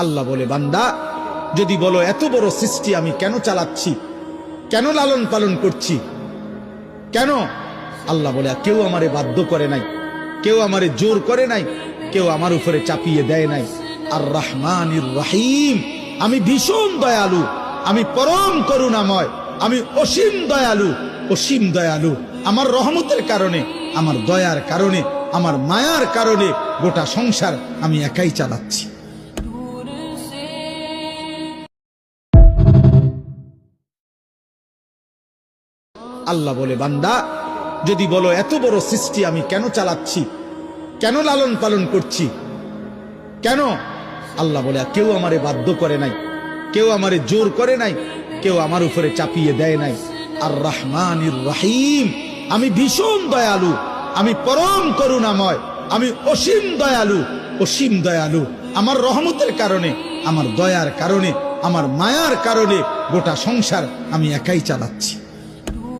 আল্লাহ বলে, বান্দা যদি বলো এত বড় সৃষ্টি আমি কেন চালাচ্ছি, কেন লালন পালন করছি, কেন? আল্লাহ বলে, কেউ আমারে বাধ্য করে নাই, কেউ আমারে জোর করে নাই, কেউ আমার উপরে চাপিয়ে দেয় নাই। আর রহমানির রহিম, আমি ভীষণ দয়ালু, আমি পরম করুণাময়, আমি অসীম দয়ালু, অসীম দয়ালু। আমার রহমতের কারণে, আমার দয়ার কারণে, আমার মায়ার কারণে গোটা সংসার আমি একাই চালাচ্ছি। আল্লাহ বলে, বান্দা যদি বলো এত বড় সৃষ্টি আমি কেন চালাচ্ছি, কেন লালন পালন করছি, কেন? আল্লাহ বলে, কেউ আমারে বাধ্য করে নাই, কেউ আমারে জোর করে নাই, কেউ আমার উপরে চাপিয়ে দেয় নাই। আর রহমানির রহিম, আমি ভীষণ দয়ালু, আমি পরম করুণাময়, আমি অসীম দয়ালু, অসীম দয়ালু। আমার রহমতের কারণে, আমার দয়ার কারণে, আমার মায়ার কারণে গোটা সংসার আমি একাই চালাচ্ছি।